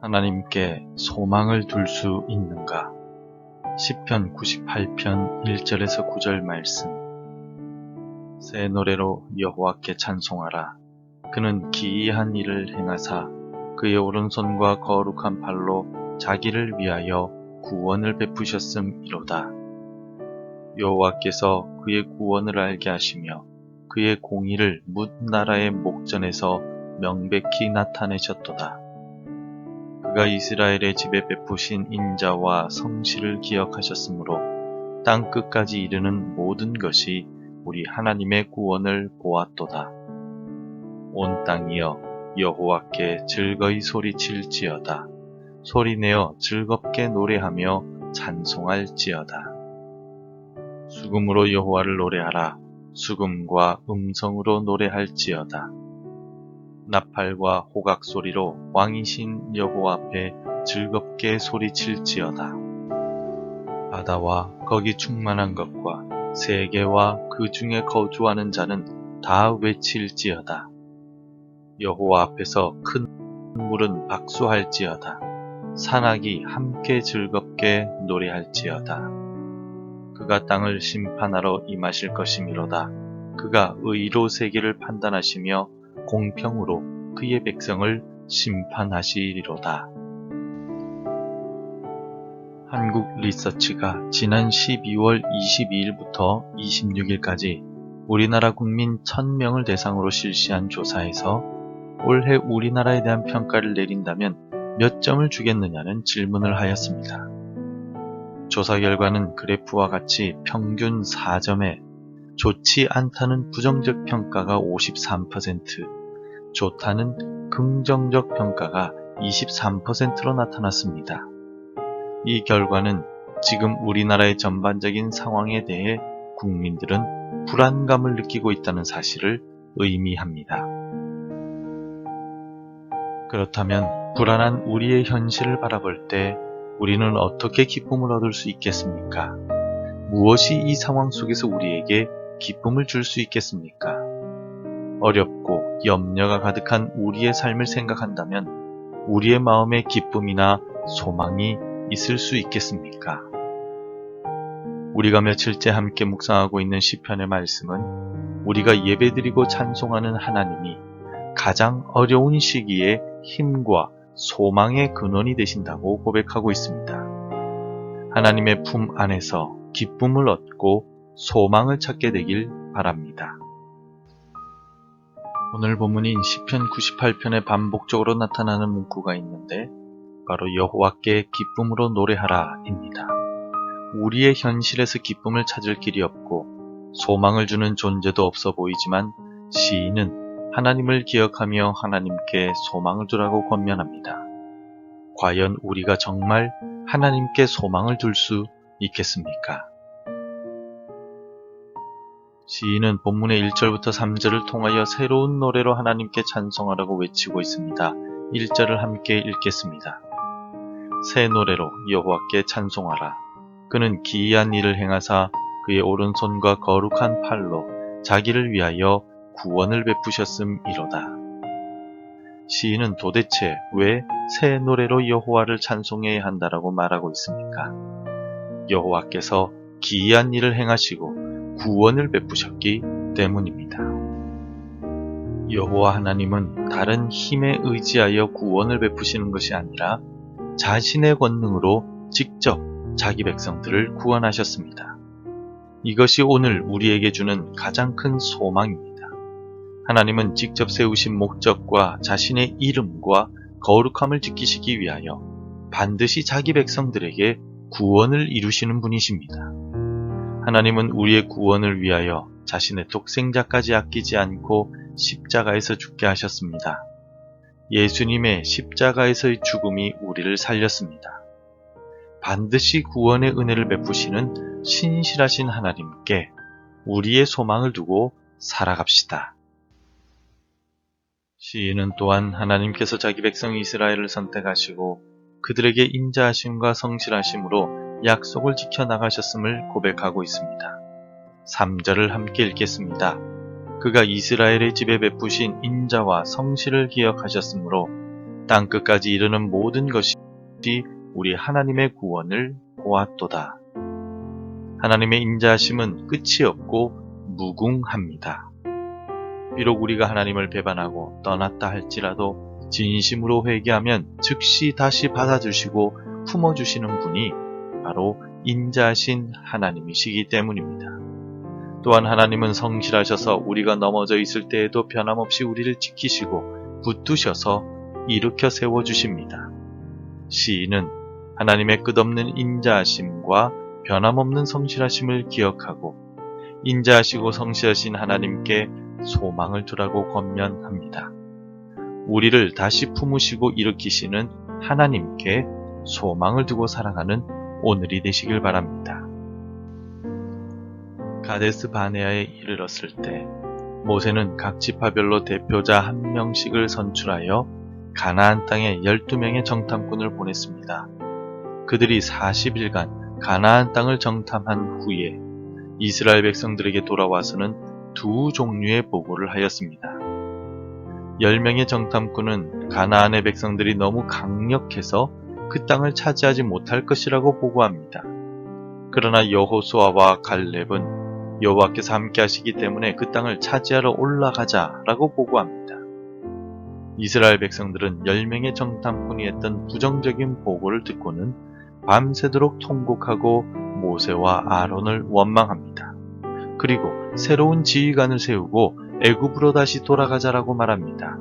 하나님께 소망을 둘 수 있는가? 시편 98편 1절에서 9절 말씀. 새 노래로 여호와께 찬송하라. 그는 기이한 일을 행하사 그의 오른손과 거룩한 팔로 자기를 위하여 구원을 베푸셨음이로다. 여호와께서 그의 구원을 알게 하시며 그의 공의를 뭇 나라의 목전에서 명백히 나타내셨도다. 그가 이스라엘의 집에 베푸신 인자와 성실을 기억하셨으므로 땅 끝까지 이르는 모든 것이 우리 하나님의 구원을 보았도다. 온 땅이여 여호와께 즐거이 소리칠지어다. 소리내어 즐겁게 노래하며 찬송할지어다. 수금으로 여호와를 노래하라. 수금과 음성으로 노래할지어다. 나팔과 호각 소리로 왕이신 여호와 앞에 즐겁게 소리칠지어다. 바다와 거기 충만한 것과 세계와 그 중에 거주하는 자는 다 외칠지어다. 여호와 앞에서 큰 물은 박수할지어다. 산악이 함께 즐겁게 노래할지어다. 그가 땅을 심판하러 임하실 것이미로다. 그가 의로 세계를 판단하시며 공평으로 그의 백성을 심판하시리로다. 한국 리서치가 지난 12월 22일부터 26일까지 우리나라 국민 1000명을 대상으로 실시한 조사에서 올해 우리나라에 대한 평가를 내린다면 몇 점을 주겠느냐는 질문을 하였습니다. 조사 결과는 그래프와 같이 평균 4점에 좋지 않다는 부정적 평가가 53%, 좋다는 긍정적 평가가 23%로 나타났습니다. 이 결과는 지금 우리나라의 전반적인 상황에 대해 국민들은 불안감을 느끼고 있다는 사실을 의미합니다. 그렇다면 불안한 우리의 현실을 바라볼 때 우리는 어떻게 기쁨을 얻을 수 있겠습니까? 무엇이 이 상황 속에서 우리에게 기쁨을 줄 수 있겠습니까? 어렵고 염려가 가득한 우리의 삶을 생각한다면 우리의 마음에 기쁨이나 소망이 있을 수 있겠습니까? 우리가 며칠째 함께 묵상하고 있는 시편의 말씀은 우리가 예배드리고 찬송하는 하나님이 가장 어려운 시기에 힘과 소망의 근원이 되신다고 고백하고 있습니다. 하나님의 품 안에서 기쁨을 얻고 소망을 찾게 되길 바랍니다. 오늘 본문인 시편 98편에 반복적으로 나타나는 문구가 있는데 바로 여호와께 기쁨으로 노래하라입니다. 우리의 현실에서 기쁨을 찾을 길이 없고 소망을 주는 존재도 없어 보이지만 시인은 하나님을 기억하며 하나님께 소망을 두라고 권면합니다. 과연 우리가 정말 하나님께 소망을 둘 수 있겠습니까? 시인은 본문의 1절부터 3절을 통하여 새로운 노래로 하나님께 찬송하라고 외치고 있습니다. 1절을 함께 읽겠습니다. 새 노래로 여호와께 찬송하라. 그는 기이한 일을 행하사 그의 오른손과 거룩한 팔로 자기를 위하여 구원을 베푸셨음이로다. 시인은 도대체 왜 새 노래로 여호와를 찬송해야 한다라고 말하고 있습니까? 여호와께서 기이한 일을 행하시고 구원을 베푸셨기 때문입니다. 여호와 하나님은 다른 힘에 의지하여 구원을 베푸시는 것이 아니라 자신의 권능으로 직접 자기 백성들을 구원하셨습니다. 이것이 오늘 우리에게 주는 가장 큰 소망입니다. 하나님은 직접 세우신 목적과 자신의 이름과 거룩함을 지키시기 위하여 반드시 자기 백성들에게 구원을 이루시는 분이십니다. 하나님은 우리의 구원을 위하여 자신의 독생자까지 아끼지 않고 십자가에서 죽게 하셨습니다. 예수님의 십자가에서의 죽음이 우리를 살렸습니다. 반드시 구원의 은혜를 베푸시는 신실하신 하나님께 우리의 소망을 두고 살아갑시다. 시인은 또한 하나님께서 자기 백성 이스라엘을 선택하시고 그들에게 인자하심과 성실하심으로 약속을 지켜나가셨음을 고백하고 있습니다. 3절을 함께 읽겠습니다. 그가 이스라엘의 집에 베푸신 인자와 성실을 기억하셨으므로 땅끝까지 이르는 모든 것이 우리 하나님의 구원을 보았도다. 하나님의 인자하심은 끝이 없고 무궁합니다. 비록 우리가 하나님을 배반하고 떠났다 할지라도 진심으로 회개하면 즉시 다시 받아주시고 품어주시는 분이 바로 인자하신 하나님이시기 때문입니다. 또한 하나님은 성실하셔서 우리가 넘어져 있을 때에도 변함없이 우리를 지키시고 붙드셔서 일으켜 세워주십니다. 시인은 하나님의 끝없는 인자하심과 변함없는 성실하심을 기억하고 인자하시고 성실하신 하나님께 소망을 두라고 권면합니다. 우리를 다시 품으시고 일으키시는 하나님께 소망을 두고 살아가는 오늘이 되시길 바랍니다. 가데스 바네아에 이르렀을 때 모세는 각 지파별로 대표자 한 명씩을 선출하여 가나안 땅에 12명의 정탐꾼을 보냈습니다. 그들이 40일간 가나안 땅을 정탐한 후에 이스라엘 백성들에게 돌아와서는 두 종류의 보고를 하였습니다. 10명의 정탐꾼은 가나안의 백성들이 너무 강력해서 그 땅을 차지하지 못할 것이라고 보고합니다. 그러나 여호수아와 갈렙은 여호와께서 함께 하시기 때문에 그 땅을 차지하러 올라가자라고 보고합니다. 이스라엘 백성들은 10명의 정탐꾼이 했던 부정적인 보고를 듣고는 밤새도록 통곡하고 모세와 아론을 원망합니다. 그리고 새로운 지휘관을 세우고 애굽으로 다시 돌아가자라고 말합니다.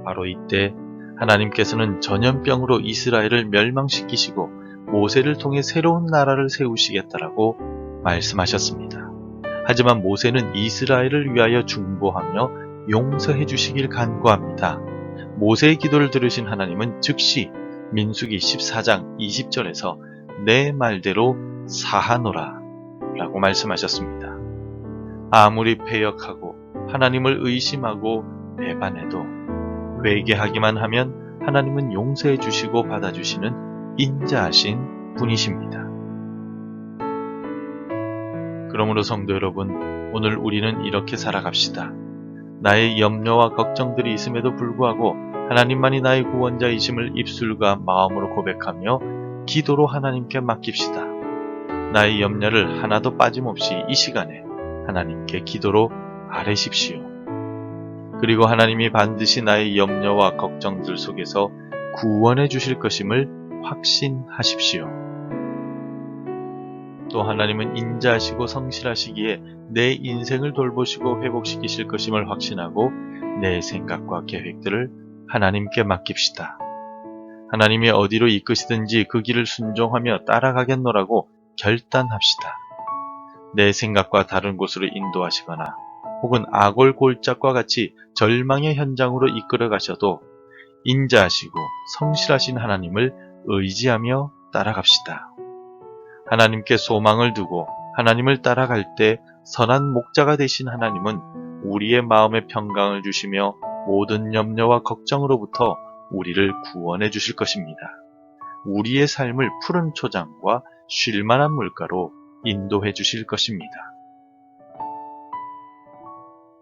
바로 이때 하나님께서는 전염병으로 이스라엘을 멸망시키시고 모세를 통해 새로운 나라를 세우시겠다라고 말씀하셨습니다. 하지만 모세는 이스라엘을 위하여 중보하며 용서해 주시길 간구합니다. 모세의 기도를 들으신 하나님은 즉시 민수기 14장 20절에서 내 말대로 사하노라 라고 말씀하셨습니다. 아무리 패역하고 하나님을 의심하고 배반해도 회개하기만 하면 하나님은 용서해 주시고 받아주시는 인자하신 분이십니다. 그러므로 성도 여러분, 오늘 우리는 이렇게 살아갑시다. 나의 염려와 걱정들이 있음에도 불구하고 하나님만이 나의 구원자이심을 입술과 마음으로 고백하며 기도로 하나님께 맡깁시다. 나의 염려를 하나도 빠짐없이 이 시간에 하나님께 기도로 아뢰십시오. 그리고 하나님이 반드시 나의 염려와 걱정들 속에서 구원해 주실 것임을 확신하십시오. 또 하나님은 인자하시고 성실하시기에 내 인생을 돌보시고 회복시키실 것임을 확신하고 내 생각과 계획들을 하나님께 맡깁시다. 하나님이 어디로 이끄시든지 그 길을 순종하며 따라가겠노라고 결단합시다. 내 생각과 다른 곳으로 인도하시거나 혹은 아골 골짜기와 같이 절망의 현장으로 이끌어 가셔도 인자하시고 성실하신 하나님을 의지하며 따라갑시다. 하나님께 소망을 두고 하나님을 따라갈 때 선한 목자가 되신 하나님은 우리의 마음에 평강을 주시며 모든 염려와 걱정으로부터 우리를 구원해 주실 것입니다. 우리의 삶을 푸른 초장과 쉴만한 물가로 인도해 주실 것입니다.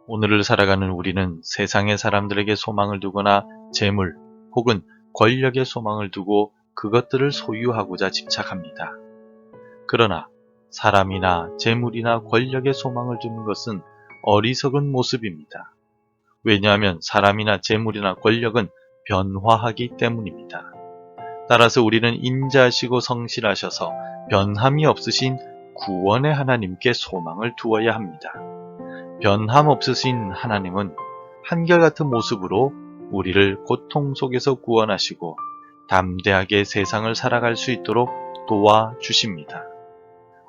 오늘을 살아가는 우리는 세상의 사람들에게 소망을 두거나 재물 혹은 권력에 소망을 두고 그것들을 소유하고자 집착합니다. 그러나 사람이나 재물이나 권력에 소망을 두는 것은 어리석은 모습입니다. 왜냐하면 사람이나 재물이나 권력은 변화하기 때문입니다. 따라서 우리는 인자하시고 성실하셔서 변함이 없으신 구원의 하나님께 소망을 두어야 합니다. 변함 없으신 하나님은 한결같은 모습으로 우리를 고통 속에서 구원하시고 담대하게 세상을 살아갈 수 있도록 도와주십니다.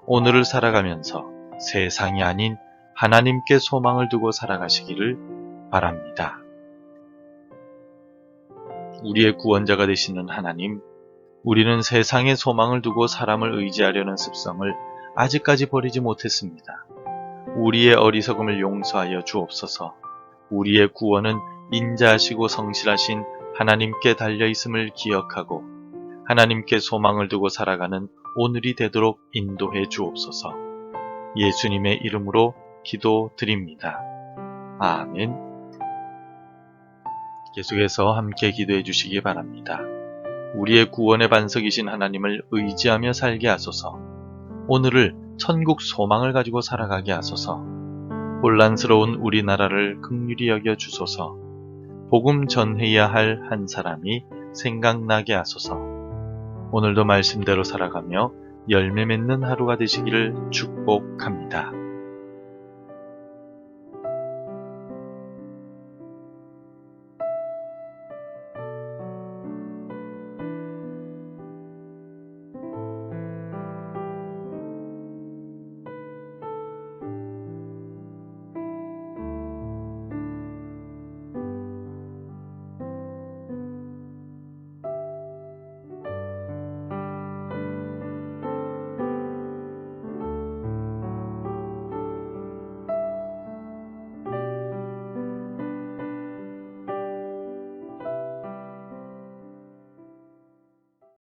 오늘을 살아가면서 세상이 아닌 하나님께 소망을 두고 살아가시기를 바랍니다. 우리의 구원자가 되시는 하나님, 우리는 세상에 소망을 두고 사람을 의지하려는 습성을 아직까지 버리지 못했습니다. 우리의 어리석음을 용서하여 주옵소서. 우리의 구원은 인자하시고 성실하신 하나님께 달려있음을 기억하고 하나님께 소망을 두고 살아가는 오늘이 되도록 인도해 주옵소서. 예수님의 이름으로 기도드립니다. 아멘. 계속해서 함께 기도해 주시기 바랍니다. 우리의 구원의 반석이신 하나님을 의지하며 살게 하소서. 오늘을 천국 소망을 가지고 살아가게 하소서. 혼란스러운 우리나라를 긍휼히 여겨 주소서. 복음 전해야 할 한 사람이 생각나게 하소서. 오늘도 말씀대로 살아가며 열매 맺는 하루가 되시기를 축복합니다.